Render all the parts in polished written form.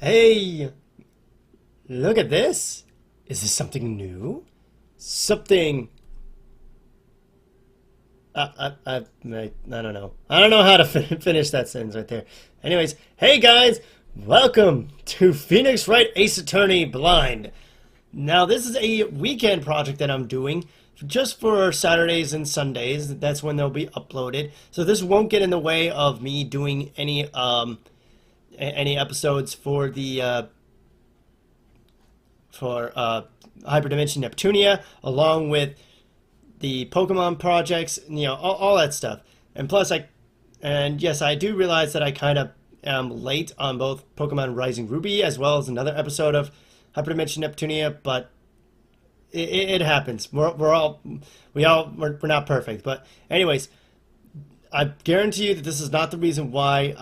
Hey, look at this. Is this something new? Something. I don't know. I don't know how to finish that sentence right there. Anyways, hey guys, welcome to Phoenix Wright Ace Attorney Blind. Now, this is a weekend project that I'm doing just for Saturdays and Sundays. That's when they'll be uploaded. So this won't get in the way of me doing any episodes for the Hyperdimension Neptunia, along with the Pokemon projects, all that stuff. And plus, yes, I do realize that I kind of am late on both Pokemon Rising Ruby as well as another episode of Hyperdimension Neptunia, but it happens. We're not perfect. But anyways, I guarantee you that this is not the reason why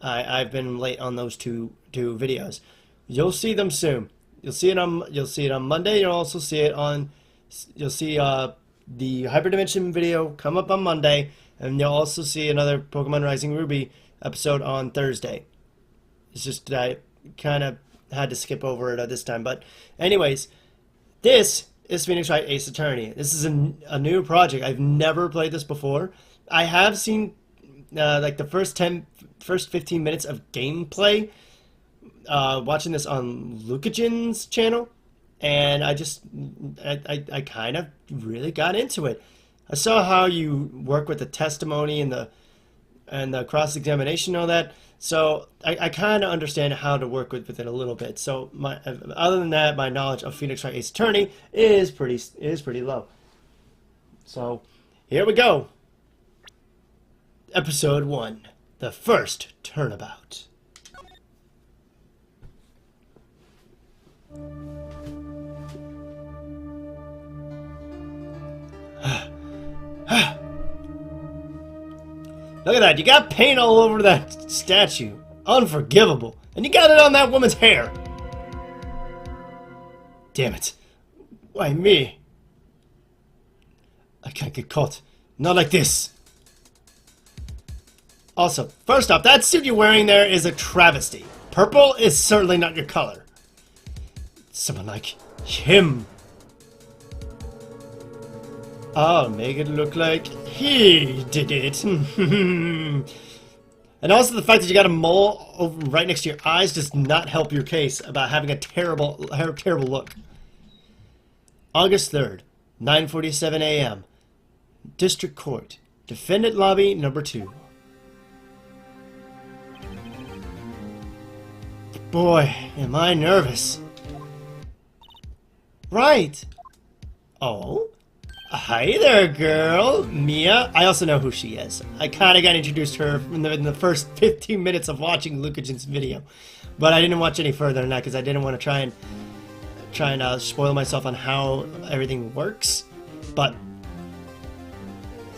I've been late on those two videos. You'll see them soon. You'll see it on Monday. You'll see the Hyperdimension video come up on Monday, and you'll also see another Pokemon Rising Ruby episode on Thursday. It's just that I kind of had to skip over it this time. But anyways, this is Phoenix Wright Ace Attorney. This is a new project. I've never played this before. I have seen like the first 15 minutes of gameplay, watching this on Lucagen's channel, and I kind of really got into it. I saw how you work with the testimony and the cross-examination and all that, so I kind of understand how to work with it a little bit. So other than that, my knowledge of Phoenix Wright Ace Attorney is pretty low. So here we go. Episode 1, the first turnabout. Look at that, you got paint all over that statue. Unforgivable. And you got it on that woman's hair. Damn it. Why me? I can't get caught. Not like this. Also, first off, that suit you're wearing there is a travesty. Purple is certainly not your color. Someone like him. I'll make it look like he did it. And also the fact that you got a mole over right next to your eyes does not help your case about having a terrible look. August 3rd, 9:47 a.m. District Court. Defendant Lobby number 2. Boy, am I nervous. Right. Oh? Hi there, girl. Mia. I also know who she is. I kind of got introduced to her in the first 15 minutes of watching Lucagen's video. But I didn't watch any further than that because I didn't want to try and spoil myself on how everything works. But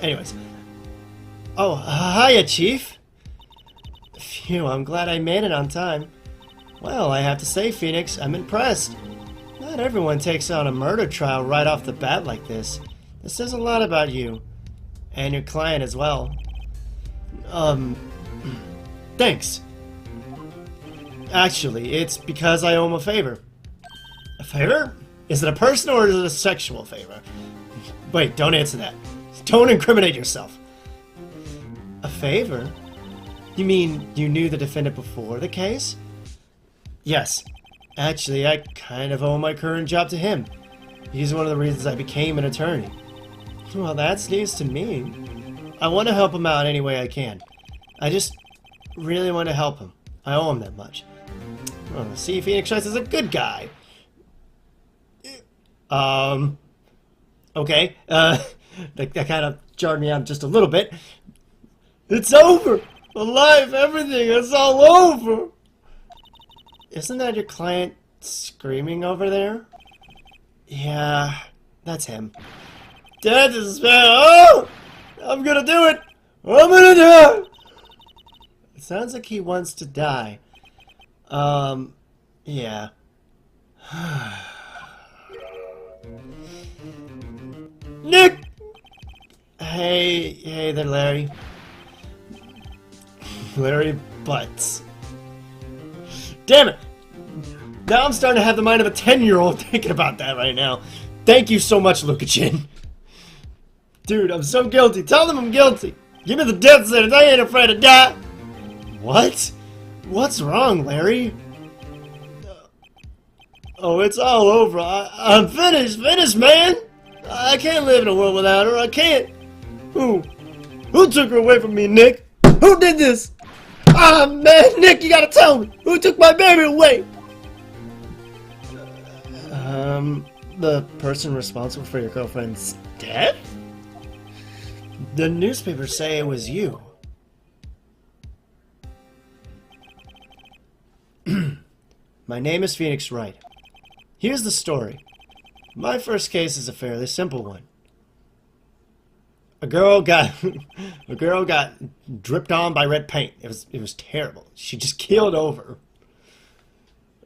anyways. Oh, hiya, Chief. Phew, I'm glad I made it on time. Well, I have to say, Phoenix, I'm impressed. Not everyone takes on a murder trial right off the bat like this. This says a lot about you. And your client as well. Thanks. Actually, it's because I owe him a favor. A favor? Is it a personal or is it a sexual favor? Wait, don't answer that. Don't incriminate yourself. A favor? You mean you knew the defendant before the case? Yes. Actually, I kind of owe my current job to him. He's one of the reasons I became an attorney. Well, that's news to me. I want to help him out any way I can. I just really want to help him. I owe him that much. Well, see, Phoenix Wright is a good guy. Okay. That kind of jarred me out just a little bit. It's over! The life, everything, it's all over! Isn't that your client screaming over there? Yeah, that's him. Death is bad. Oh! I'm gonna do it! I'm gonna do it! It sounds like he wants to die. Yeah. Nick! Hey there, Larry. Larry Butts. Damn it! Now I'm starting to have the mind of a 10-year-old thinking about that right now. Thank you so much, Luka-chin. Dude, I'm so guilty. Tell them I'm guilty. Give me the death sentence. I ain't afraid to die. What? What's wrong, Larry? Oh, it's all over. I'm finished. Finished, man. I can't live in a world without her. I can't. Who took her away from me, Nick? Who did this? Ah, man, Nick, you gotta tell me. Who took my baby away? The person responsible for your girlfriend's death? The newspapers say it was you. My name is Phoenix Wright. Here's the story. My first case is a fairly simple one. A girl got dripped on by red paint. It was terrible. She just keeled over.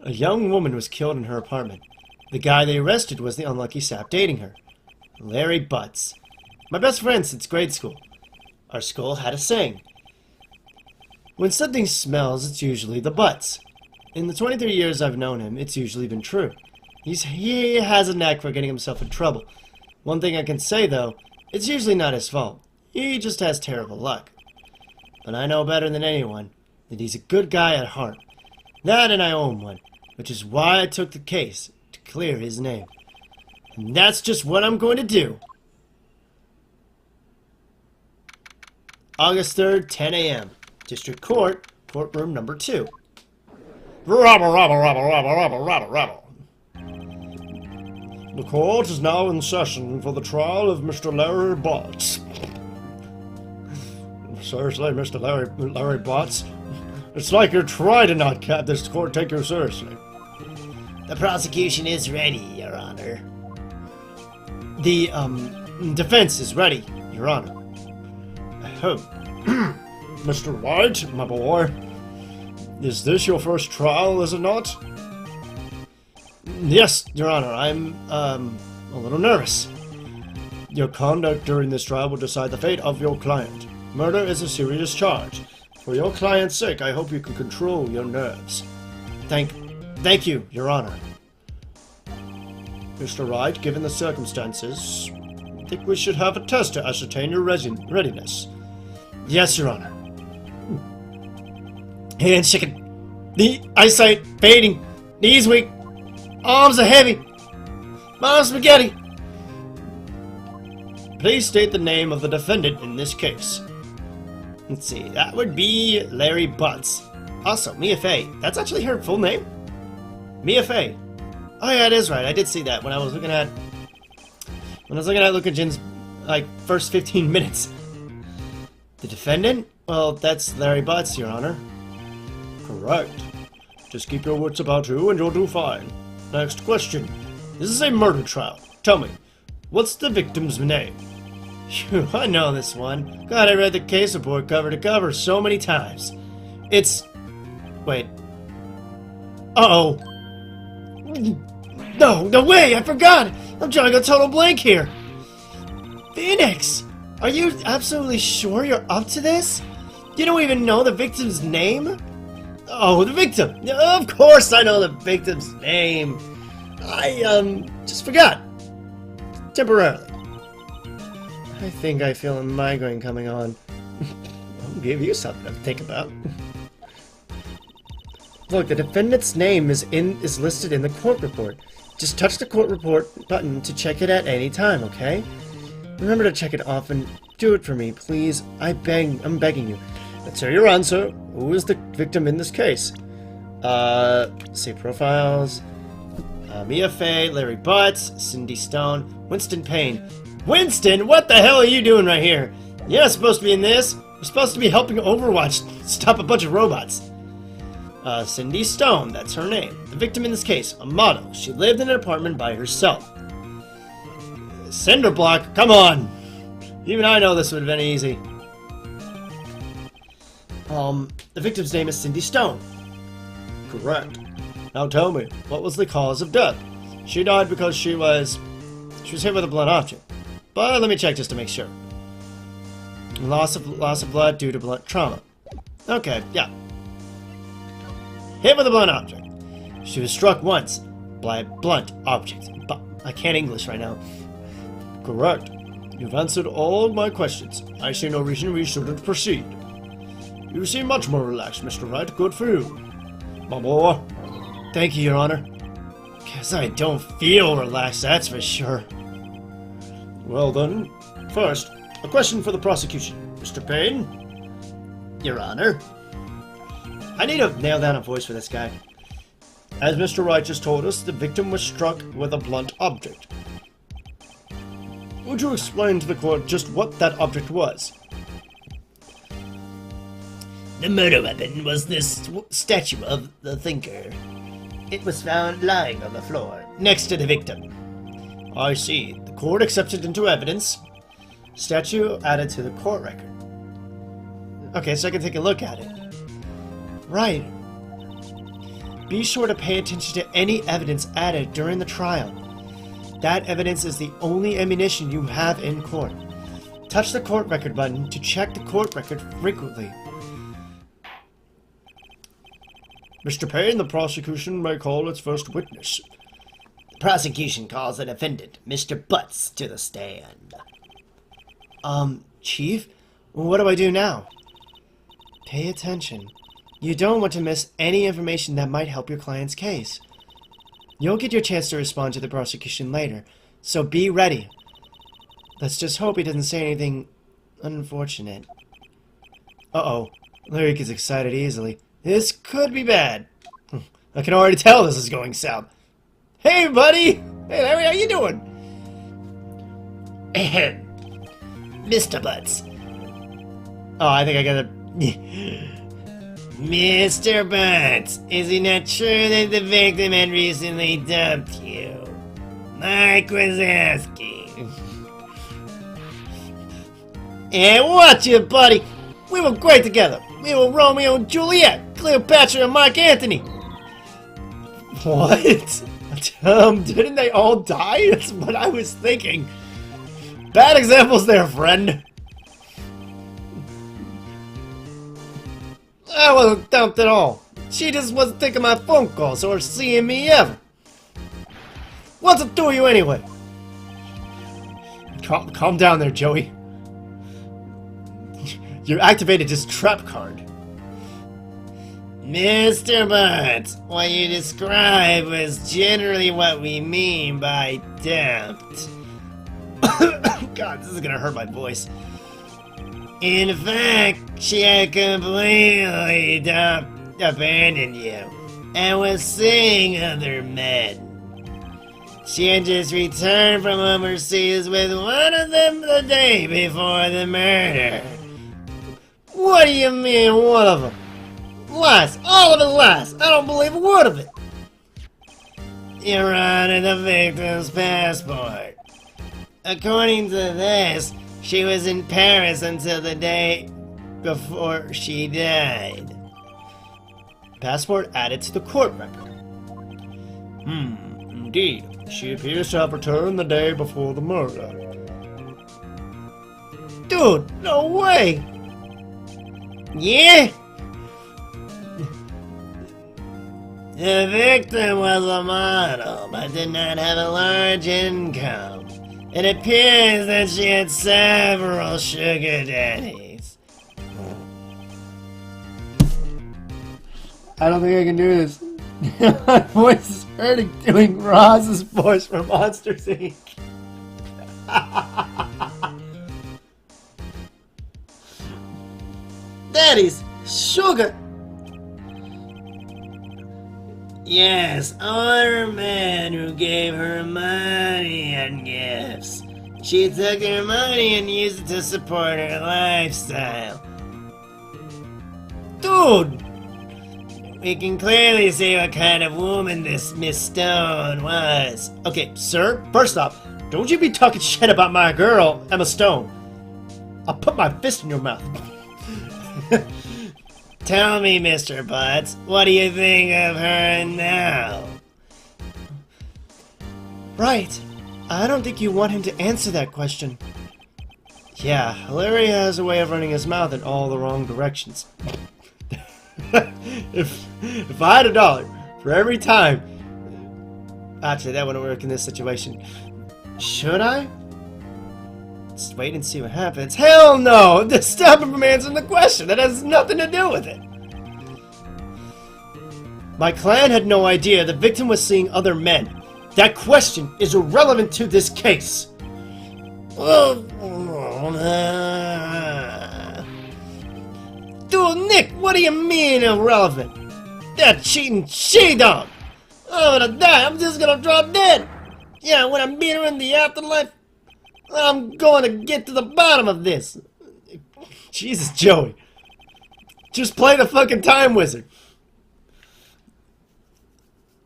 A young woman was killed in her apartment. The guy they arrested was the unlucky sap dating her, Larry Butts. My best friend since grade school. Our school had a saying. When something smells, it's usually the butts. In the 23 years I've known him, it's usually been true. He has a knack for getting himself in trouble. One thing I can say, though, it's usually not his fault. He just has terrible luck. But I know better than anyone that he's a good guy at heart. That and I owe him one, which is why I took the case, to clear his name. And that's just what I'm going to do. August 3rd, 10 a.m. District Court, courtroom number 2. Rabble. The court is now in session for the trial of Mr. Larry Butts. Seriously, Mr. Larry Butts? It's like you're trying to not have this court take you seriously. The prosecution is ready, Your Honor. The, defense is ready, Your Honor. Mr. Wright, my boy, is this your first trial, is it not? Yes, Your Honor, I'm, a little nervous. Your conduct during this trial will decide the fate of your client. Murder is a serious charge. For your client's sake, I hope you can control your nerves. Thank you, Your Honor. Mr. Wright, given the circumstances, I think we should have a test to ascertain your readiness. Yes, Your Honor. Hands shaking. The eyesight fading. Knees weak. Arms are heavy. Mom spaghetti. Please state the name of the defendant in this case. Let's see. That would be Larry Butts. Also, Mia Fey. That's actually her full name? Mia Fey. Oh yeah, it is right. I did see that when I was looking at Luka-Jin's first 15 minutes. The defendant? Well, that's Larry Butts, Your Honor. Correct. Just keep your wits about you and you'll do fine. Next question. This is a murder trial. Tell me, what's the victim's name? Phew, I know this one. God, I read the case report cover to cover so many times. It's... Wait. Uh-oh. No way, I forgot! I'm drawing a total blank here. Phoenix! Are you absolutely sure you're up to this? You don't even know the victim's name? Oh, the victim! Of course I know the victim's name. I, just forgot. Temporarily. I think I feel a migraine coming on. I'll give you something to think about. Look, the defendant's name is listed in the court report. Just touch the court report button to check it at any time, okay? Remember to check it often. Do it for me, please. I'm begging you. Let's hear your answer. Who is the victim in this case? See profiles. Mia Fey, Larry Butts, Cindy Stone, Winston Payne. Winston, what the hell are you doing right here? You're not supposed to be in this. You're supposed to be helping Overwatch stop a bunch of robots. Cindy Stone, that's her name. The victim in this case, a model. She lived in an apartment by herself. Cinderblock, come on! Even I know this would have been easy. The victim's name is Cindy Stone. Correct. Now tell me, what was the cause of death? She died because she was hit with a blunt object. But let me check just to make sure. Loss of blood due to blunt trauma. Okay, yeah. Hit with a blunt object. She was struck once by a blunt object. But I can't English right now. Correct. You've answered all my questions. I see no reason we shouldn't proceed. You seem much more relaxed, Mr. Wright. Good for you. My boy. Thank you, Your Honor. Guess I don't feel relaxed, that's for sure. Well then, first, a question for the prosecution. Mr. Payne? Your Honor. I need to nail down a voice for this guy. As Mr. Wright just told us, the victim was struck with a blunt object. Would you explain to the court just what that object was? The murder weapon was this statue of the thinker. It was found lying on the floor, next to the victim. I see. The court accepted into evidence. Statue added to the court record. Okay, so I can take a look at it. Right. Be sure to pay attention to any evidence added during the trial. That evidence is the only ammunition you have in court. Touch the court record button to check the court record frequently. Mr. Payne, the prosecution may call its first witness. The prosecution calls the defendant, Mr. Butts, to the stand. Chief? What do I do now? Pay attention. You don't want to miss any information that might help your client's case. You'll get your chance to respond to the prosecution later, so be ready. Let's just hope he doesn't say anything unfortunate. Uh-oh. Larry gets excited easily. This could be bad. I can already tell this is going south. Hey, buddy! Hey, Larry, how you doing? Mr. Butts. Oh, I think I gotta... Mr. Butts, is it not true that the victim had recently dumped you? Mike was asking. Hey, watch it, buddy! We were great together. We were Romeo and Juliet, Cleopatra and Mark Antony. What? Didn't they all die? That's what I was thinking. Bad examples there, friend. I wasn't dumped at all. She just wasn't taking my phone calls or seeing me ever. What's it do you anyway? Calm down there, Joey. You activated his trap card. Mr. Butts, what you described was generally what we mean by dumped. God, this is gonna hurt my voice. In fact, she had completely abandoned you and was seeing other men. She had just returned from overseas with one of them the day before the murder. What do you mean, one of them? Lies. All of it lies. I don't believe a word of it. Your Honor, the victim's passport. According to this, she was in Paris until the day before she died. Passport added to the court record. Indeed. She appears to have returned the day before the murder. Dude, no way! Yeah? The victim was a model, but did not have a large income. It appears that she had several sugar daddies. I don't think I can do this. My voice is hurting doing Roz's voice for Monsters, Inc. Daddies! Sugar! Yes, or a man who gave her money and gifts. She took her money and used it to support her lifestyle. Dude! We can clearly see what kind of woman this Miss Stone was. Okay, sir, first off, don't you be talking shit about my girl, Emma Stone. I'll put my fist in your mouth. Tell me, Mr. Butts, what do you think of her now? Right. I don't think you want him to answer that question. Yeah, Larry has a way of running his mouth in all the wrong directions. If I had $1, For every time. Actually, that wouldn't work in this situation. Should I? Just wait and see what happens. Hell no! Just stop him from answering the question. That has nothing to do with it. My clan had no idea the victim was seeing other men. That question is irrelevant to this case. Dude, Nick, what do you mean irrelevant? That cheating she-dog! I'm gonna die, I'm just gonna drop dead! Yeah, when I meet her in the afterlife, I'm going to get to the bottom of this! Jesus, Joey. Just play the fucking time wizard.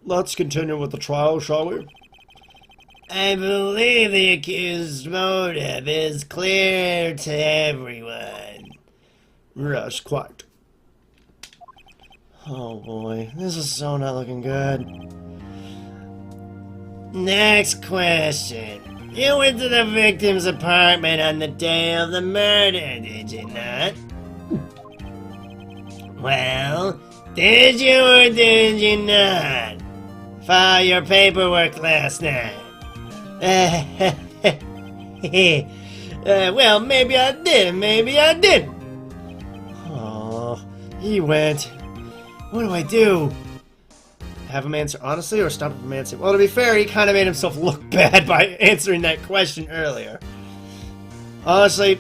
Let's continue with the trial, shall we? I believe the accused's motive is clear to everyone. Yes, quite. Oh boy, this is so not looking good. Next question. You went to the victim's apartment on the day of the murder, did you not? Well, did you or did you not file your paperwork last night? Well, maybe I did, maybe I didn't. Oh, he went. What do I do? Have him answer honestly or stop him from answering? Well, to be fair, he kind of made himself look bad by answering that question earlier. Honestly,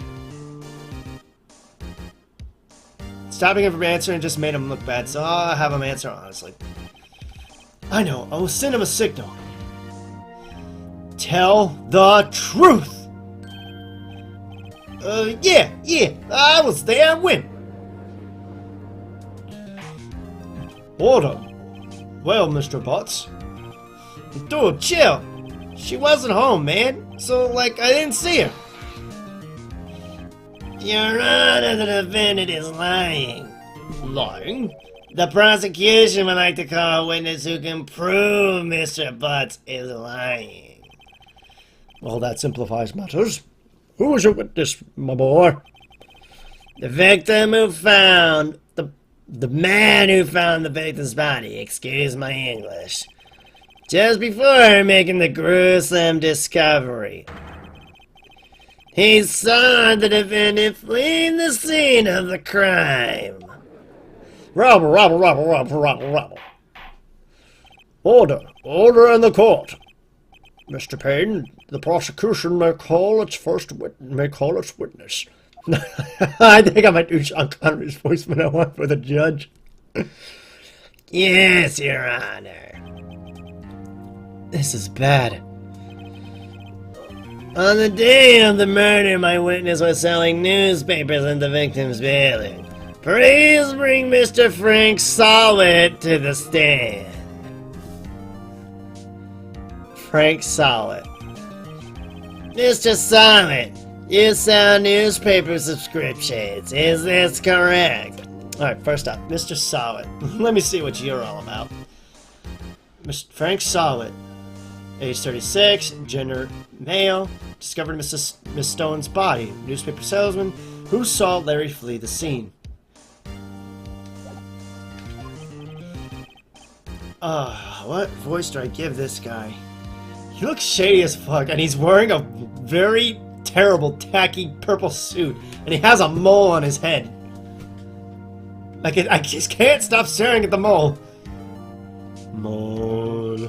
stopping him from answering just made him look bad, so I'll have him answer honestly. I know, I will send him a signal. Tell the truth! Yeah, I was there when? Order. Well, Mr. Butts. Dude, chill. She wasn't home, man. So, like, I didn't see her. Your Honor, the defendant is lying. Lying? The prosecution would like to call a witness who can prove Mr. Butts is lying. Well, that simplifies matters. Who was your witness, my boy? The victim who found the man who found the victim's body, excuse my English, just before making the gruesome discovery. He saw the defendant fleeing the scene of the crime. Robber. Order in the court. Mr. Payne, the prosecution may call its witness. I think I might do Sean Connery's voice when I want for the judge. Yes, Your Honor. This is bad. On the day of the murder, my witness was selling newspapers in the victim's building. Please bring Mr. Frank Solid to the stand. Frank Solid. Mr. Solid. You sell newspaper subscriptions, is this correct? Alright, first up, Mr. Solid. Let me see what you're all about. Mr. Frank Solid, age 36, gender male, discovered Miss Stone's body, newspaper salesman, who saw Larry flee the scene. What voice do I give this guy? He looks shady as fuck, and he's wearing a very terrible, tacky purple suit, and he has a mole on his head. Like, I just can't stop staring at the mole. Mole.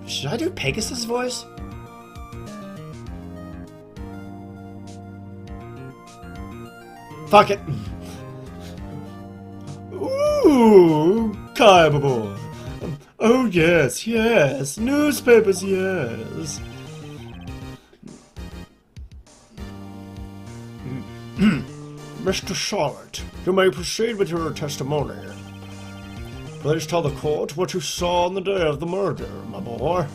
Should I do Pegasus' voice? Fuck it. Ooh, Kaiba boy. Oh yes, newspapers, yes. Mr. Charlotte, you may proceed with your testimony. Please tell the court what you saw on the day of the murder, my boy.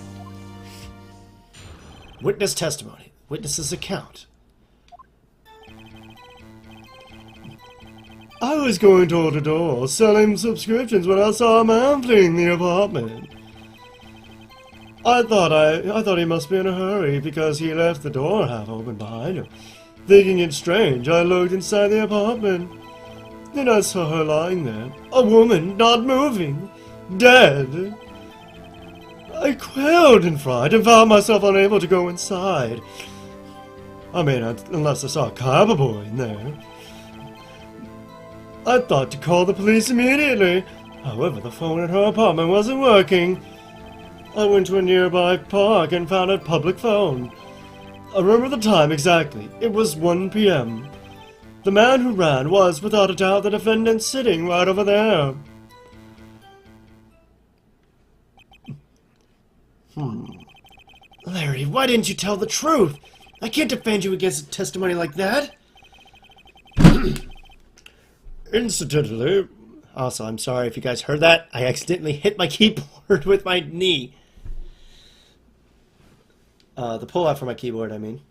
Witness testimony. Witness's account. I was going door to door, selling subscriptions when I saw a man fleeing the apartment. I thought he must be in a hurry because he left the door half open behind him. Thinking it strange, I looked inside the apartment. Then I saw her lying there, a woman not moving, dead. I quailed in fright and found myself unable to go inside. I mean, unless I saw a cowboy in there. I thought to call the police immediately. However, the phone in her apartment wasn't working. I went to a nearby park and found a public phone. I remember the time exactly. It was 1 p.m. The man who ran was, without a doubt, the defendant sitting right over there. Larry, why didn't you tell the truth? I can't defend you against a testimony like that. Incidentally, also, I'm sorry if you guys heard that. I accidentally hit my keyboard with my knee. The pull-out for my keyboard, I mean.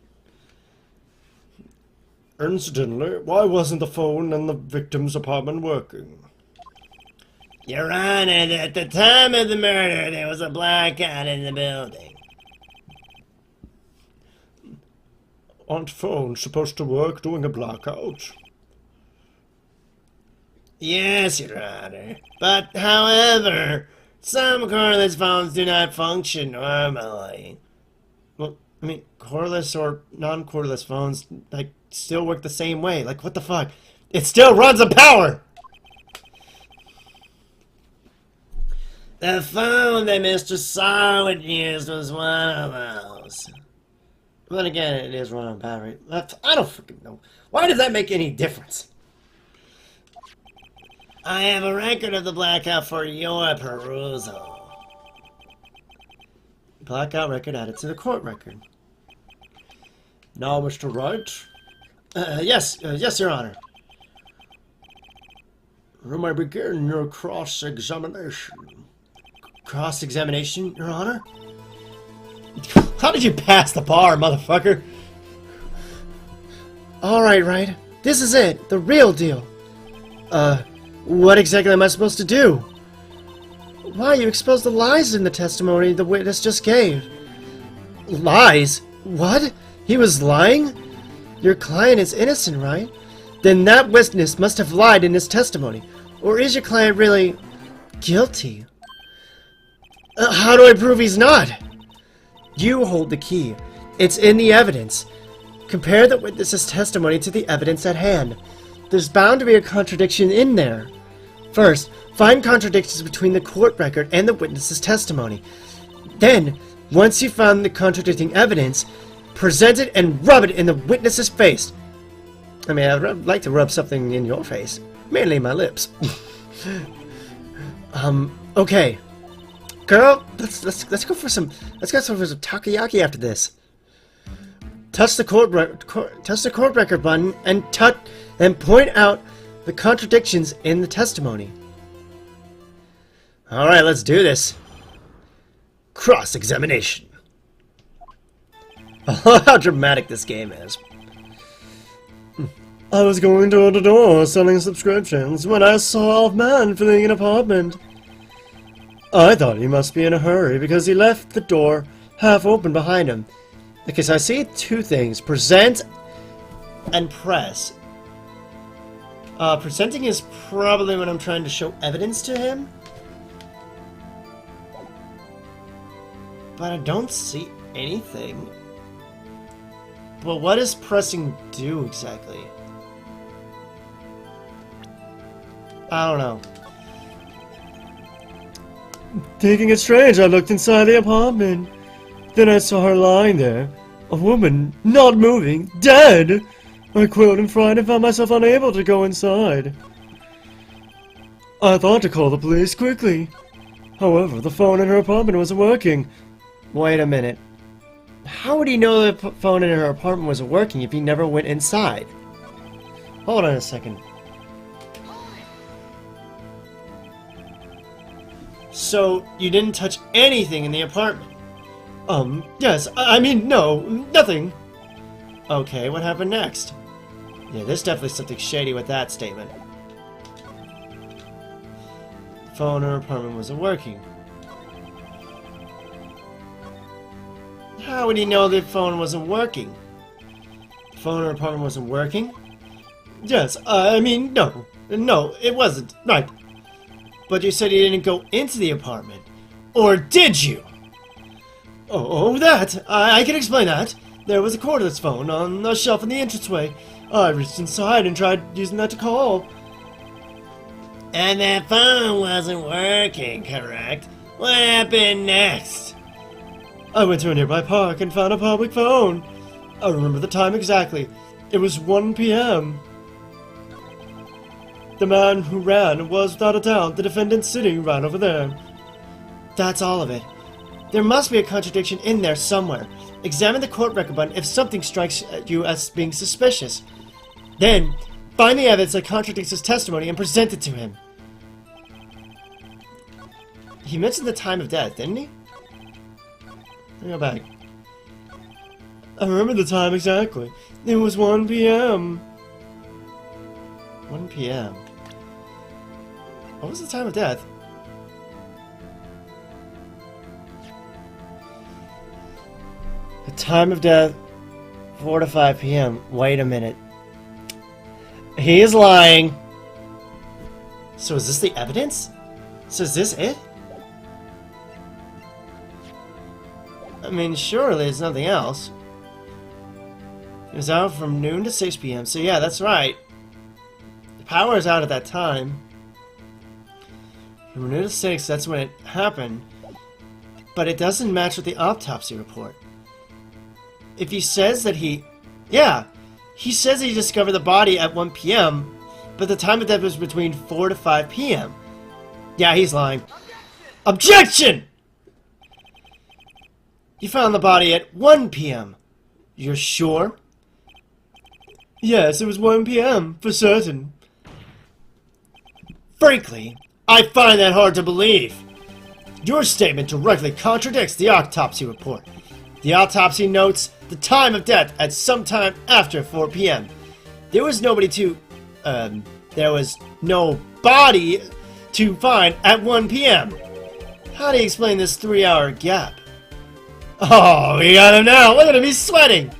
Incidentally, why wasn't the phone in the victim's apartment working? Your Honor, at the time of the murder, there was a blackout in the building. Aren't phones supposed to work during a blackout? Yes, Your Honor. But, however, some cordless phones do not function normally. Well, I mean, cordless or non-cordless phones, like, still work the same way. Like, what the fuck? It still runs on power! The phone that Mr. Sarwood used was one of those. But again, it is running on power. I don't freaking know. Why does that make any difference? I have a record of the blackout for your perusal. Blackout record added to the court record. Now, Mr. Wright? Yes, Your Honor. You may begin your cross-examination. Cross-examination, Your Honor? How did you pass the bar, motherfucker? Alright, Wright. This is it. The real deal. What exactly am I supposed to do? Why, you exposed the lies in the testimony the witness just gave. Lies? What? He was lying? Your client is innocent, right? Then that witness must have lied in his testimony. Or is your client really guilty? How do I prove he's not? You hold the key. It's in the evidence. Compare the witness's testimony to the evidence at hand. There's bound to be a contradiction in there. First, find contradictions between the court record and the witness's testimony. Then, once you've found the contradicting evidence, present it and rub it in the witness's face. I mean, I'd like to rub something in your face. Mainly my lips. Okay. Girl, let's go for some takoyaki after this. Touch the court record button and point out the contradictions in the testimony. All right, let's do this. Cross-examination. I love how dramatic this game is. I was going door to door selling subscriptions when I saw a man filling an apartment. I thought he must be in a hurry because he left the door half open behind him. Okay, so I see two things. Present and press. Presenting is probably when I'm trying to show evidence to him. But I don't see anything. But what does pressing do exactly? I don't know. Thinking it strange, I looked inside the apartment. Then I saw her lying there. A woman, not moving, dead! I quailed in fright and found myself unable to go inside. I thought to call the police quickly. However, the phone in her apartment wasn't working. Wait a minute. How would he know the phone in her apartment wasn't working if he never went inside? Hold on a second. So, you didn't touch anything in the apartment? Yes, I mean, no, nothing. Okay, what happened next? Yeah, there's definitely something shady with that statement. The phone in her apartment wasn't working. How would he know the phone wasn't working? The phone in her apartment wasn't working? Yes, I mean, no. No, it wasn't. Right. But you said you didn't go into the apartment. Or did you? Oh, that! I can explain that. There was a cordless phone on a shelf in the entranceway. I reached inside and tried using that to call. And that phone wasn't working, correct? What happened next? I went to a nearby park and found a public phone. I remember the time exactly. It was 1 p.m. The man who ran was, without a doubt, the defendant sitting right over there. That's all of it. There must be a contradiction in there somewhere. Examine the court record button if something strikes you as being suspicious. Then, find the evidence that contradicts his testimony and present it to him. He mentioned the time of death, didn't he? Let me go back. I remember the time exactly. It was 1 p.m. 1 p.m. What was the time of death? The time of death, 4 to 5 p.m. Wait a minute. He is lying. So is this the evidence? So is this it? I mean, surely there's nothing else. It was out from noon to 6 p.m. So yeah, that's right. The power is out at that time. From noon to 6, that's when it happened. But it doesn't match with the autopsy report. If he says that he... Yeah, he says he discovered the body at 1 p.m., but the time of death was between 4 to 5 p.m. Yeah, he's lying. Objection! You found the body at 1 p.m. You're sure? Yes, it was 1 p.m., for certain. Frankly, I find that hard to believe. Your statement directly contradicts the autopsy report. The autopsy notes the time of death at some time after 4 p.m. There was nobody to... there was no body to find at 1 p.m. How do you explain this 3-hour gap? Oh, we got him now! Look at him, he's sweating!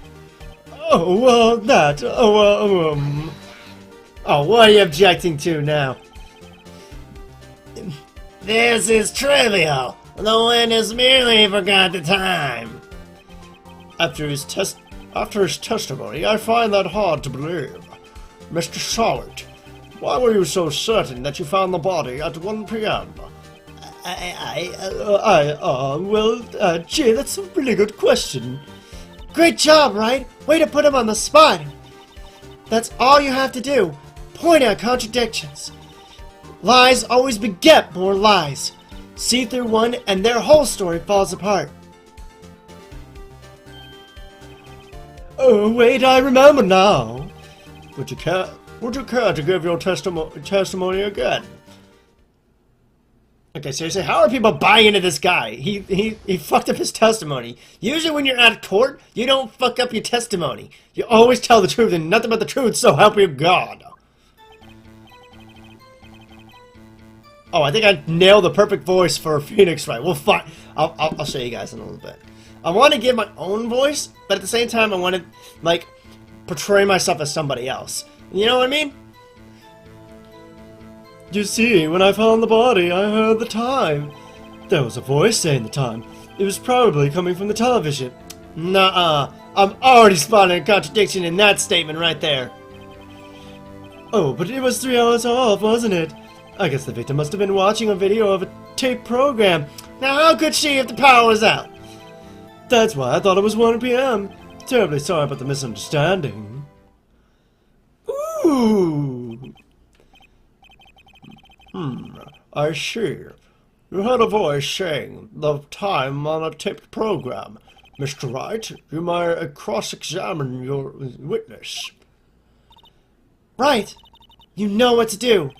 Oh, that... Oh, what are you objecting to now? This is trivial. The witness merely forgot the time. After his testimony, I find that hard to believe. Mr. Charlotte, why were you so certain that you found the body at 1 p.m.? Gee, that's a really good question. Great job, Wright. Way to put him on the spot. That's all you have to do. Point out contradictions. Lies always beget more lies. See through one and their whole story falls apart. Oh, wait, I remember now. Would you care to give your testimony again? Okay, seriously, how are people buying into this guy? He fucked up his testimony. Usually when you're at court, you don't fuck up your testimony. You always tell the truth and nothing but the truth, so help you God. Oh, I think I nailed the perfect voice for Phoenix Wright. Well, fine. I'll show you guys in a little bit. I want to give my own voice, but at the same time, I want to, like, portray myself as somebody else. You know what I mean? You see, when I found the body, I heard the time. There was a voice saying the time. It was probably coming from the television. Nuh-uh. I'm already spotting a contradiction in that statement right there. Oh, but it was 3 hours off, wasn't it? I guess the victim must have been watching a video of a tape program. Now, how could she if the power was out? That's why I thought it was 1 p.m. Terribly sorry about the misunderstanding. Ooh. I see. You heard a voice saying the time on a taped program. Mr. Wright, you may cross-examine your witness. Right. You know what to do.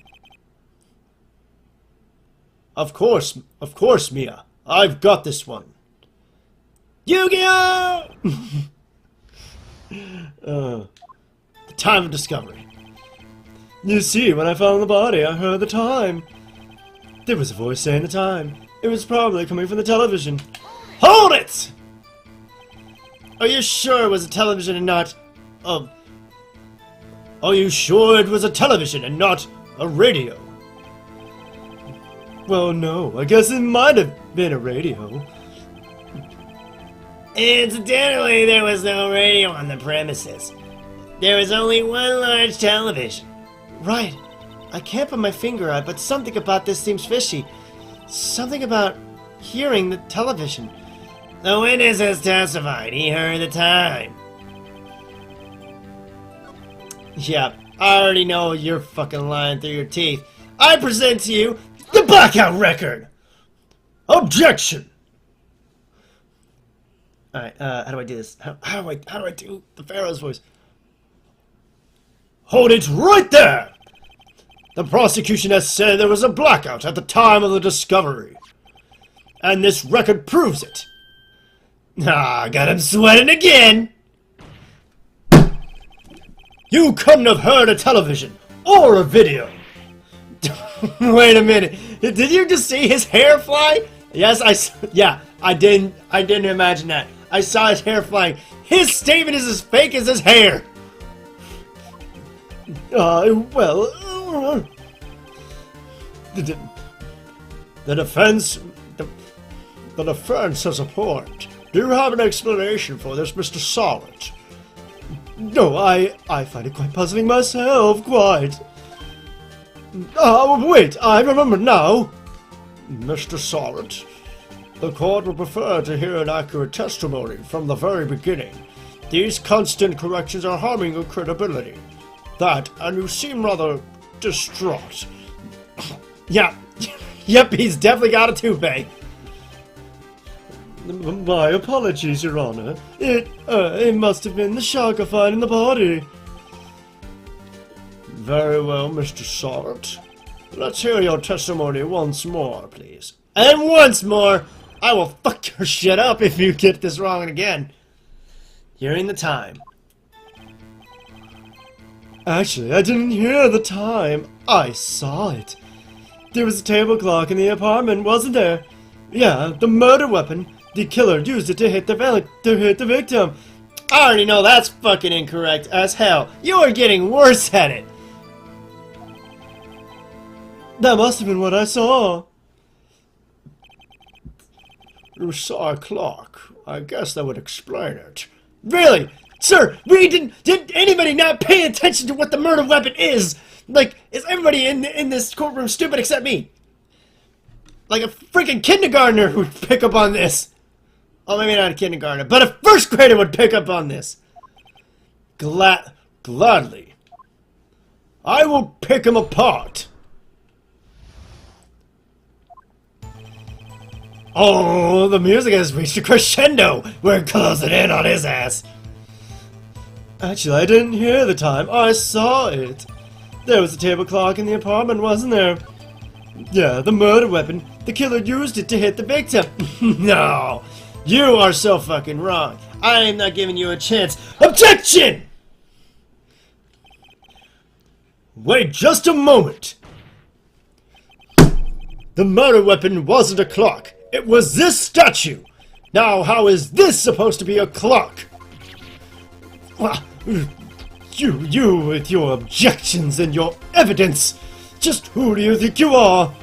Of course, Mia. I've got this one. Yu-Gi-Oh! The time of discovery. You see, when I found the body, I heard the time. There was a voice saying the time. It was probably coming from the television. Hold it! Are you sure it was a television and not... Are you sure it was a television and not A radio. Well, no, I guess it might have been a radio. Incidentally, there was no radio on the premises. There was only one large television. Right. I can't put my finger on it, but something about this seems fishy. Something about hearing the television. The witness has testified he heard the time. Yeah, I already know you're fucking lying through your teeth. I present to you the blackout record! Objection! Alright, how do I do this? How do I do the Pharaoh's voice? Hold it right there! The prosecution has said there was a blackout at the time of the discovery. And this record proves it. Ah, got him sweating again! You couldn't have heard a television or a video. Wait a minute. Did you just see his hair fly? Yes, I didn't imagine that. I saw his hair flying. His statement is as fake as his hair. The defense has a point. Do you have an explanation for this, Mr. Solid? No, I find it quite puzzling myself, quite. Wait, I remember now. Mr. Solid, the court would prefer to hear an accurate testimony from the very beginning. These constant corrections are harming your credibility. That, and you seem rather distraught. Yeah, yep, he's definitely got a toothache. My apologies, Your Honor. It must have been the shock I find in the body. Very well, Mr. Solid. Let's hear your testimony once more, please. And once more, I will fuck your shit up if you get this wrong again. Hearing the time. Actually, I didn't hear the time. I saw it. There was a table clock in the apartment, wasn't there? Yeah, the murder weapon. The killer used it to hit the victim. I already know that's fucking incorrect as hell. You are getting worse at it. That must have been what I saw. You saw a clock. I guess that would explain it. Really? Sir, did anybody not pay attention to what the murder weapon is? Like, is everybody in this courtroom stupid except me? Like a freaking kindergartner would pick up on this. Oh, maybe not a kindergartner, but a first grader would pick up on this. Gladly. I will pick him apart. Oh, the music has reached a crescendo. We're closing in on his ass. Actually, I didn't hear the time. I saw it. There was a table clock in the apartment, wasn't there? Yeah, the murder weapon. The killer used it to hit the victim. No, you are so fucking wrong. I am not giving you a chance. Objection! Wait just a moment. The murder weapon wasn't a clock. It was this statue. Now, how is this supposed to be a clock? You with your objections and your evidence. Just who do you think you are?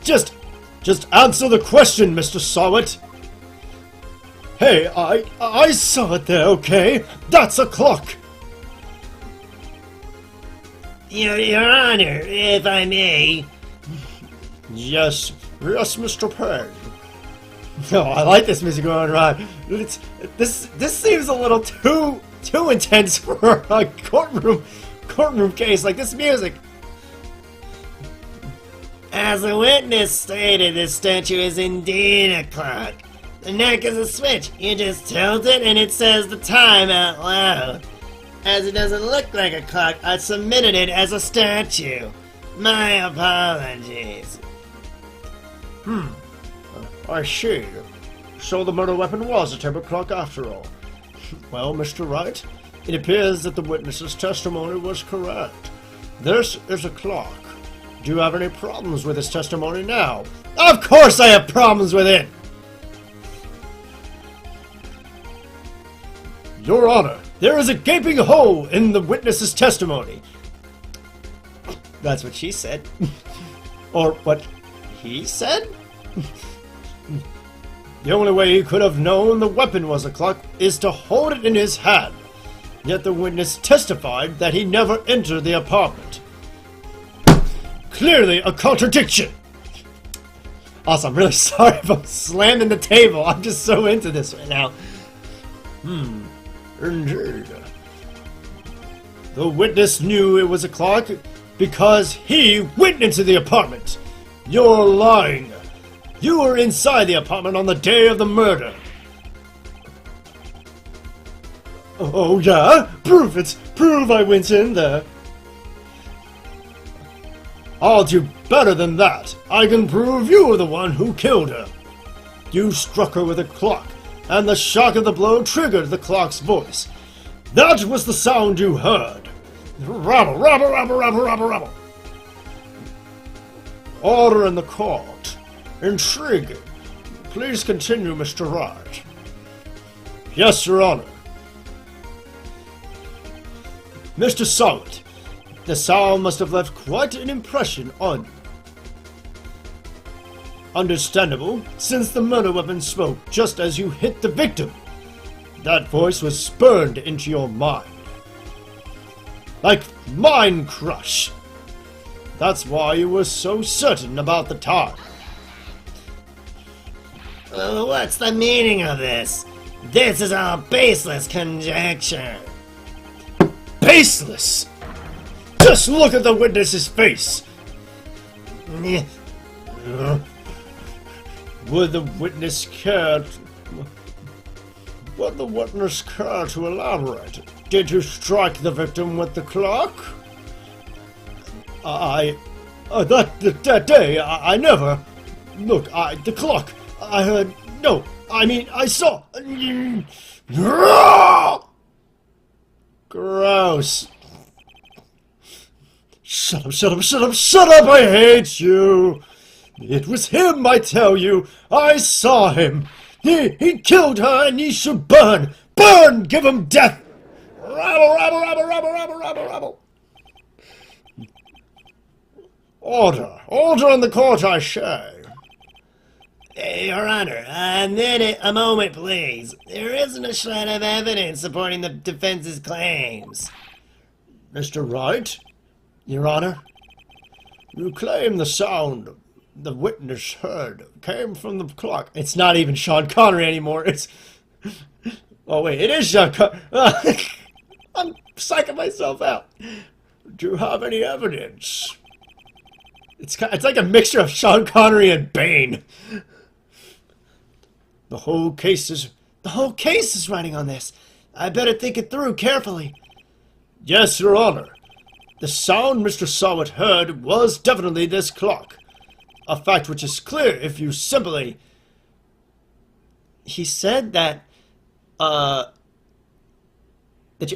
Just answer the question, Mr. Sawit. Hey, I saw it there, okay? That's a clock. Your Honor, if I may. Yes, Mr. Payne. No, I like this music going on. This seems a little too intense for a courtroom case like this music. As the witness stated, this statue is indeed a clock. The neck is a switch. You just tilt it and it says the time out loud. As it doesn't look like a clock, I submitted it as a statue. My apologies. I see. So the murder weapon was a table clock after all. Well, Mr. Wright, it appears that the witness's testimony was correct. This is a clock. Do you have any problems with his testimony now? Of course I have problems with it! Your Honor, there is a gaping hole in the witness's testimony. That's what she said. Or what he said? The only way he could have known the weapon was a clock is to hold it in his hand. Yet the witness testified that he never entered the apartment. Clearly a contradiction. Also, I'm really sorry if I'm slamming the table. I'm just so into this right now. Indeed. The witness knew it was a clock because he went into the apartment. You're lying. You were inside the apartment on the day of the murder. Oh yeah? Prove it. Prove I went in there. I'll do better than that. I can prove you were the one who killed her. You struck her with a clock, and the shock of the blow triggered the clock's voice. That was the sound you heard. Rabble, rabble, rabble, rabble, rabble, rabble. Order in the court. Intriguing. Please continue, Mr. Wright. Yes, Your Honor. Mr. Solid, the sound must have left quite an impression on you. Understandable, since the murder weapon spoke just as you hit the victim. That voice was burned into your mind. Like mind crush. That's why you were so certain about the time. What's the meaning of this? This is all baseless conjecture. Baseless! Just look at the witness's face! Would the witness care to elaborate? Did you strike the victim with the clock? That day, I never... Look, the clock, I heard... No, I mean, I saw... Gross. Shut up, shut up, shut up, shut up, I hate you! It was him, I tell you! I saw him! He killed her and he should burn! Burn! Give him death! Rabble, rabble, rabble, rabble, rabble, rabble, rabble! Order! Order in the court, I say! Your Honor, a moment, please. There isn't a shred of evidence supporting the defense's claims. Mr. Wright? Your Honor? You claim the sound the witness heard came from the clock. It's not even Sean Connery anymore. It's... Oh, wait, it is Sean Connery. I'm psyching myself out. Do you have any evidence? It's like a mixture of Sean Connery and Bane. The whole case is riding on this. I better think it through carefully. Yes, Your Honor. The sound Mr. Sawat heard was definitely this clock. A fact which is clear if you simply... He said that you're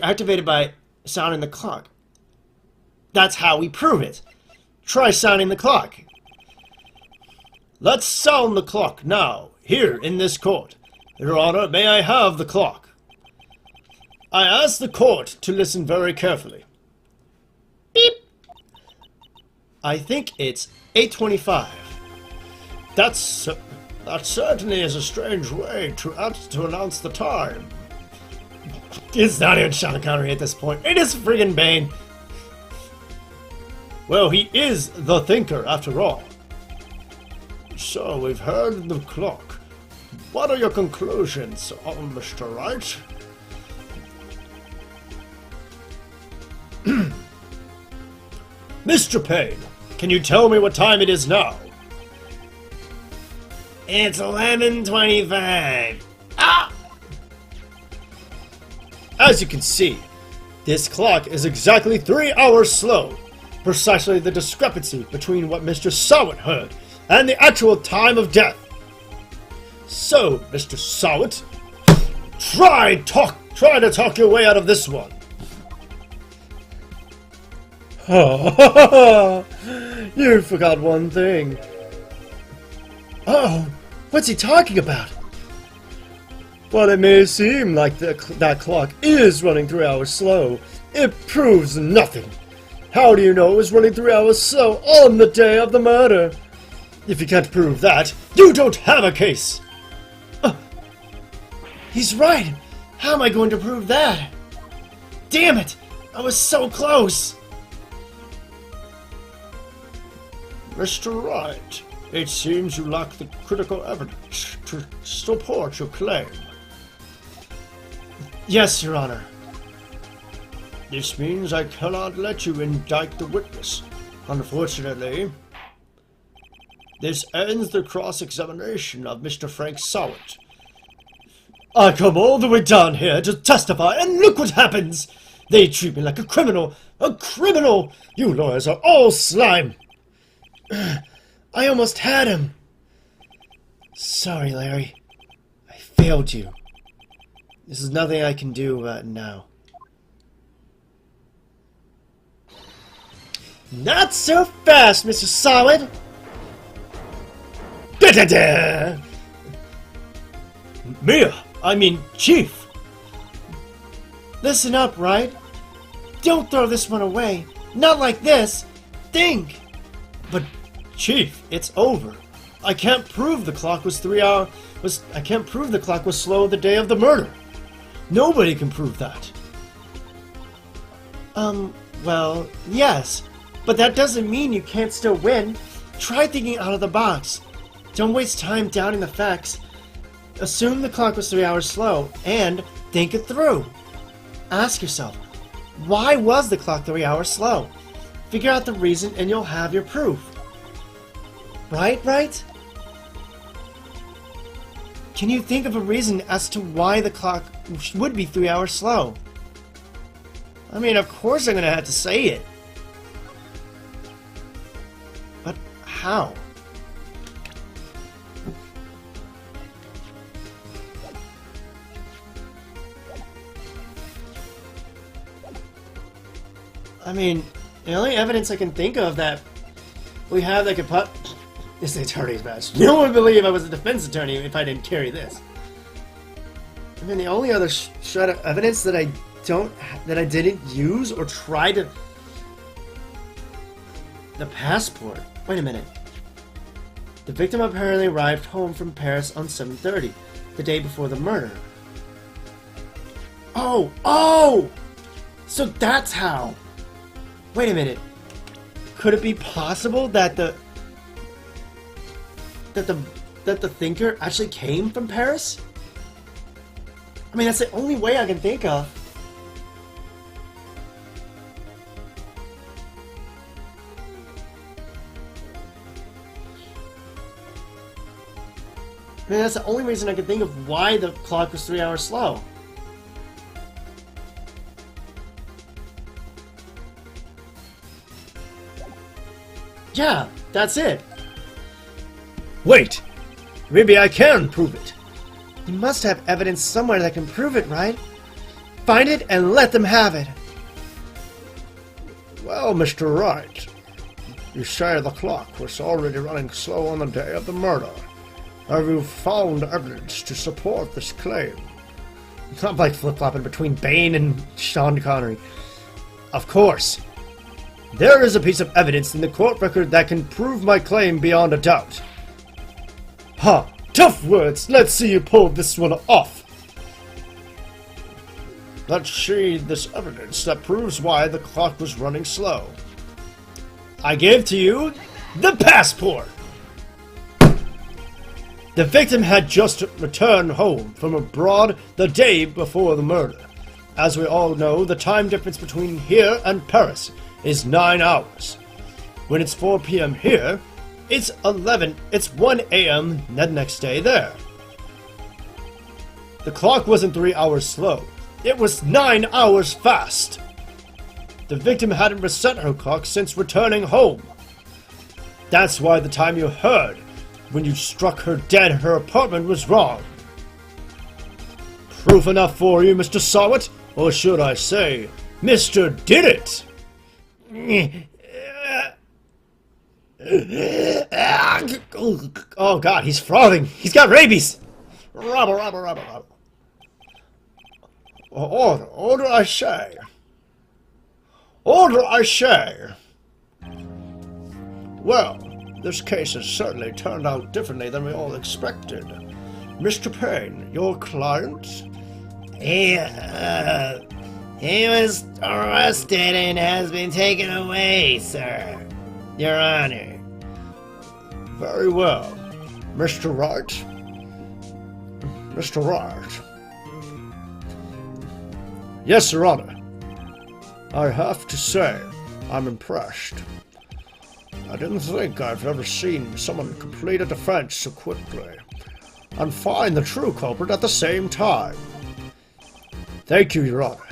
activated by sounding the clock. That's how we prove it. Try sounding the clock. Let's sound the clock now, here in this court. Your Honor, may I have the clock? I ask the court to listen very carefully. Beep. I think it's 8:25. That certainly is a strange way to announce the time. It's not even Sean Connery at this point. It is friggin' Bane. Well, he is the thinker, after all. So, we've heard the clock. What are your conclusions, Mr. Wright? Mr. Payne, can you tell me what time it is now? It's 11:25. Ah! As you can see, this clock is exactly 3 hours slow. Precisely the discrepancy between what Mr. Sawat heard and the actual time of death. So, Mr. Sawat, try to talk your way out of this one. You forgot one thing. Oh, what's he talking about? While it may seem like that clock is running 3 hours slow, it proves nothing. How do you know it was running 3 hours slow on the day of the murder? If you can't prove that, you don't have a case! He's right! How am I going to prove that? Damn it! I was so close! Mr. Wright, it seems you lack the critical evidence to support your claim. Yes, Your Honor. This means I cannot let you indict the witness. Unfortunately, this ends the cross-examination of Mr. Frank Sowett. I come all the way down here to testify, and look what happens! They treat me like a criminal! A criminal! You lawyers are all slime! I almost had him. Sorry, Larry. I failed you. There's nothing I can do about it now. Not so fast, Mr. Solid! Da-da-da! Chief! Listen up, Wright. Don't throw this one away. Not like this. Think! But, Chief, it's over. I can't prove the clock was 3 hours. I can't prove the clock was slow the day of the murder. Nobody can prove that. Well, yes. But that doesn't mean you can't still win. Try thinking out of the box. Don't waste time doubting the facts. Assume the clock was 3 hours slow, and think it through. Ask yourself, why was the clock 3 hours slow? Figure out the reason and you'll have your proof. Right? Can you think of a reason as to why the clock would be 3 hours slow? I mean, of course I'm gonna have to say it. But how? I mean, the only evidence I can think of that we have that could is the attorney's badge. No one would believe I was a defense attorney if I didn't carry this. I mean, the only other shred of evidence that I didn't use or try to... The passport. Wait a minute. The victim apparently arrived home from Paris on 7:30, the day before the murder. Oh! So that's how! Wait a minute. Could it be possible that the thinker actually came from Paris? I mean, that's the only way I can think of. I mean, that's the only reason I can think of why the clock was 3 hours slow. Yeah, that's it. Wait! Maybe I can prove it. You must have evidence somewhere that can prove it, right? Find it and let them have it. Well, Mr. Wright, you say the clock was already running slow on the day of the murder. Have you found evidence to support this claim? It's not like flip-flopping between Bane and Sean Connery. Of course. There is a piece of evidence in the court record that can prove my claim beyond a doubt. Huh. Tough words. Let's see you pull this one off. Let's see this evidence that proves why the clock was running slow. I give to you the passport. The victim had just returned home from abroad the day before the murder. As we all know, the time difference between here and Paris is 9 hours. When it's 4 p.m. here, it's 1 a.m. the next day there. The clock wasn't 3 hours slow. It was 9 hours fast. The victim hadn't reset her clock since returning home. That's why the time you heard when you struck her dead in her apartment was wrong. Proof enough for you, Mr. Sowett? Or should I say, Mr. Did It? Oh god, he's frothing. He's got rabies. Robber. Order, I say. Order, I say! Well, this case has certainly turned out differently than we all expected. Mr. Payne, your client? He was arrested and has been taken away, sir. Your Honor. Very well. Mr. Wright? Mr. Wright? Yes, Your Honor. I have to say, I'm impressed. I didn't think I've ever seen someone complete a defense so quickly, and find the true culprit at the same time. Thank you, Your Honor.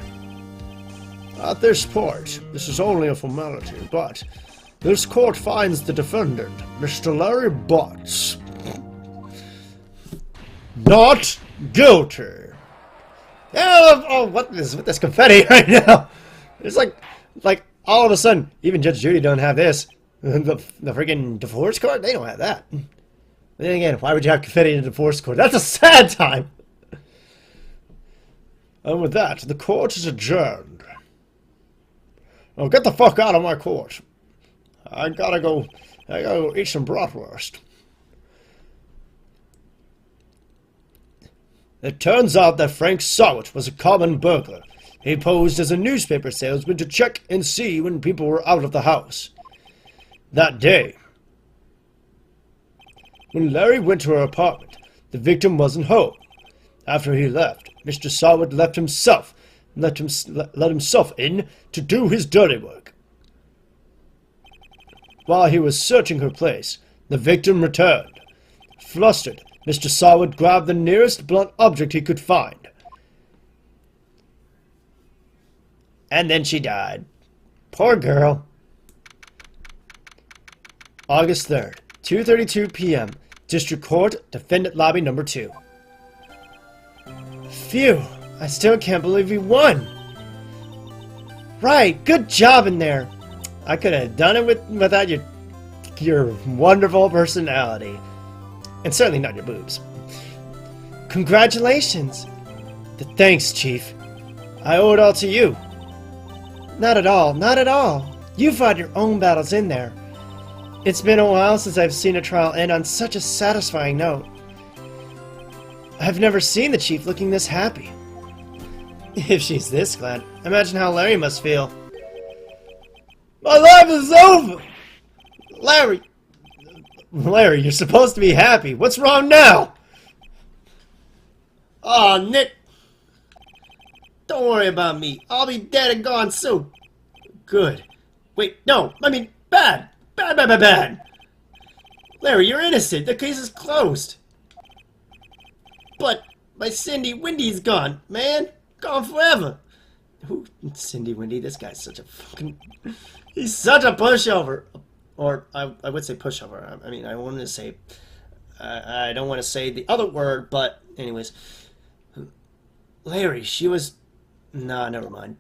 At this point, this is only a formality, but this court finds the defendant, Mr. Larry Butts, not guilty. Oh, what is with this confetti right now? It's like all of a sudden, even Judge Judy don't have this. The freaking divorce court, they don't have that. But then again, why would you have confetti in a divorce court? That's a sad time. And with that, the court is adjourned. Oh, get the fuck out of my court. I gotta go eat some bratwurst. It turns out that Frank Sowett was a common burglar. He posed as a newspaper salesman to check and see when people were out of the house. That day, when Larry went to her apartment, the victim wasn't home. After he left, Mr. Sowett let himself in to do his dirty work. While he was searching her place, the victim returned. Flustered, Mr. Sowett grabbed the nearest blunt object he could find. And then she died. Poor girl. August 3rd, 2:32 p.m. District Court, Defendant Lobby Number 2. Phew, I still can't believe we won. Right, good job in there. I could have done it without your wonderful personality. And certainly not your boobs. Congratulations. Thanks, Chief. I owe it all to you. Not at all, not at all. You fought your own battles in there. It's been a while since I've seen a trial end on such a satisfying note. I've never seen the Chief looking this happy. If she's this glad, imagine how Larry must feel. My life is over! Larry, you're supposed to be happy. What's wrong now? Aw, Nick. Don't worry about me. I'll be dead and gone soon. Good. Wait, no. I mean, bad. Bad. Larry, you're innocent. The case is closed. But my Cindy Windy's gone, man. Gone forever. Who? Cindy Windy? This guy's such a fucking... He's such a pushover. Or, I would say pushover. I mean, I wanted to say... I don't want to say the other word, but anyways. Larry, she was... Nah, never mind.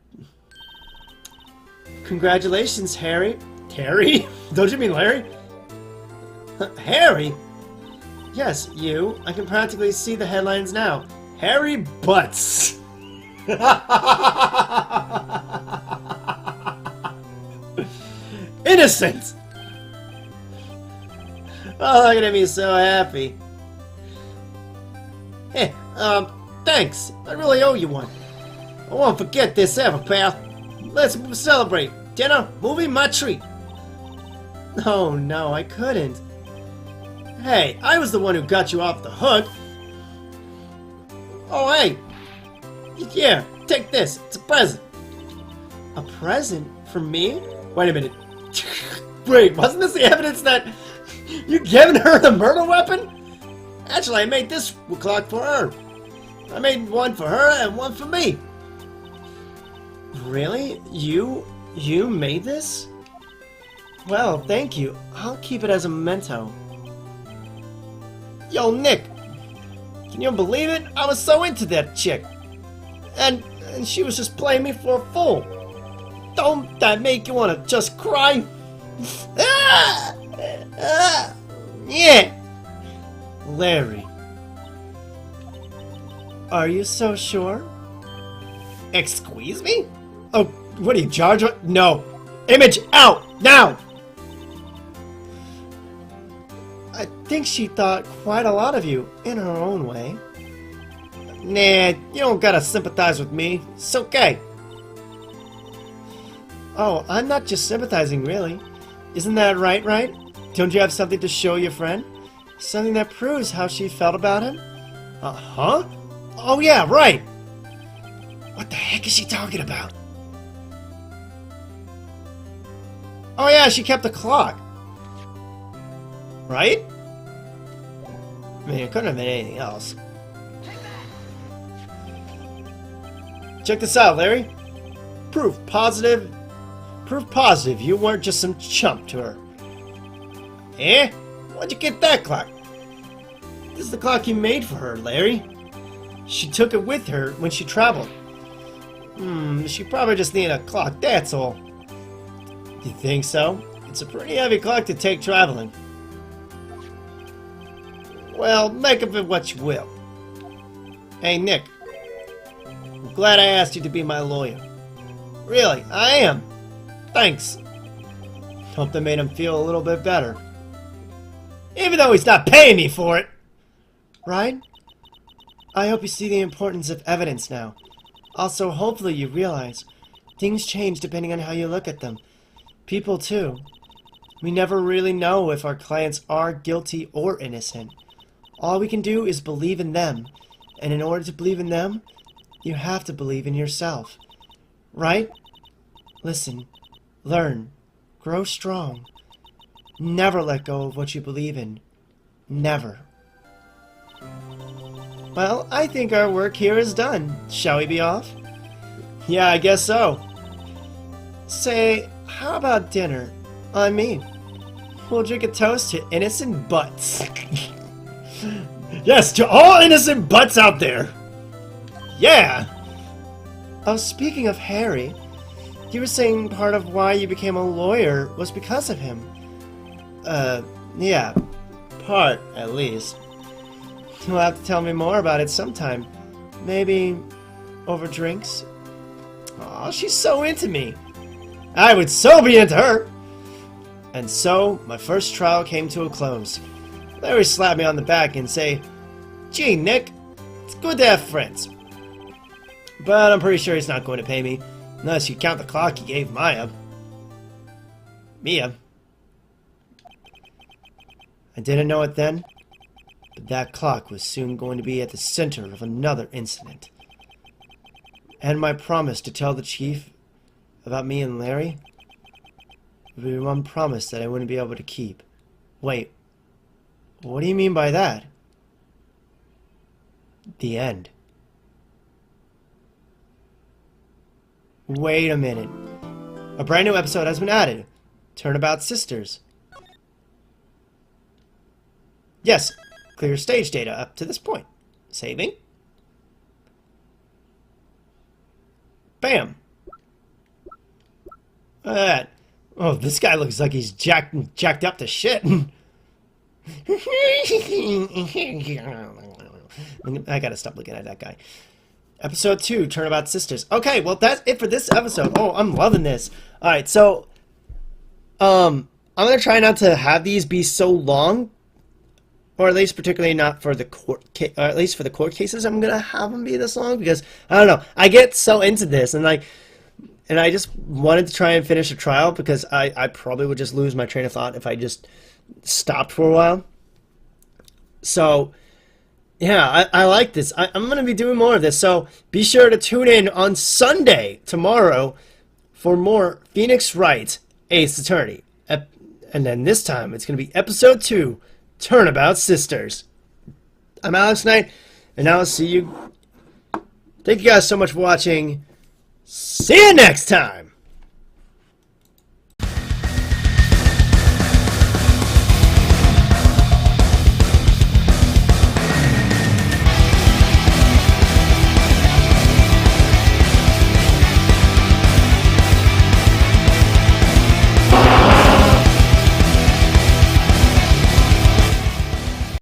Congratulations, Harry. Harry? Don't you mean Larry? Harry? Yes, you. I can practically see the headlines now. Harry Butts. Innocent! Oh, look at me so happy. Hey, thanks. I really owe you one. I won't forget this ever, pal. Let's celebrate. Dinner, movie, my treat. Oh, no, I couldn't. Hey, I was the one who got you off the hook. Oh, hey. Yeah, take this. It's a present. A present? For me? Wait a minute. Wait, wasn't this the evidence that you giving her the murder weapon? Actually, I made this clock for her. I made one for her and one for me. Really? You made this? Well, thank you. I'll keep it as a memento. Yo, Nick. Can you believe it? I was so into that chick. And she was just playing me for a fool. Don't that make you want to just cry? Yeah. Larry. Are you so sure? Excuse me? Oh, What are you, Jar Jar? No. Image out now. I think she thought quite a lot of you in her own way. Nah, you don't gotta sympathize with me. It's okay. Oh, I'm not just sympathizing, really. Isn't that right, right? Don't you have something to show your friend? Something that proves how she felt about him? Huh? Oh yeah, right! What the heck is she talking about? Oh yeah, she kept the clock. Right? I mean, it couldn't have been anything else. Check this out, Larry. Proof positive you weren't just some chump to her. Eh? Where'd you get that clock? This is the clock you made for her, Larry. She took it with her when she traveled. She probably just needed a clock, that's all. You think so? It's a pretty heavy clock to take traveling. Well, make of it what you will. Hey, Nick. I'm glad I asked you to be my lawyer. Really, I am. Thanks. Hope that made him feel a little bit better. Even though he's not paying me for it. Right? I hope you see the importance of evidence now. Also, hopefully you realize things change depending on how you look at them. People too. We never really know if our clients are guilty or innocent. All we can do is believe in them. And in order to believe in them, you have to believe in yourself. Right? Listen. Learn. Grow strong. Never let go of what you believe in. Never. Well, I think our work here is done. Shall we be off? Yeah, I guess so. Say, how about dinner? On me. We'll drink a toast to innocent butts. Yes, to all innocent butts out there. Yeah. Oh, speaking of Harry, you were saying part of why you became a lawyer was because of him. Yeah. Part, at least. You'll have to tell me more about it sometime. Maybe over drinks? Aw, she's so into me. I would so be into her. And so, my first trial came to a close. Larry slapped me on the back and say, "Gee, Nick, it's good to have friends." But I'm pretty sure he's not going to pay me, unless you count the clock he gave Mia. I didn't know it then, but that clock was soon going to be at the center of another incident. And my promise to tell the chief about me and Larry would be one promise that I wouldn't be able to keep. Wait, what do you mean by that? The end. Wait a minute. A brand new episode has been added. Turnabout Sisters. Yes, clear stage data up to this point. Saving. Bam. Look at that. Oh, this guy looks like he's jacked up to shit. I gotta stop looking at that guy. Episode 2, Turnabout Sisters. Okay, well that's it for this episode. Oh, I'm loving this. Alright, so I'm gonna try not to have these be so long. Or at least particularly not for the court or at least for the court cases I'm gonna have them be this long, because I don't know. I get so into this and I just wanted to try and finish a trial, because I probably would just lose my train of thought if I just stopped for a while. So yeah, I like this. I'm going to be doing more of this. So be sure to tune in on Sunday, tomorrow, for more Phoenix Wright, Ace Attorney. And then this time, it's going to be Episode 2, Turnabout Sisters. I'm Alex Knight, and I'll see you. Thank you guys so much for watching. See you next time!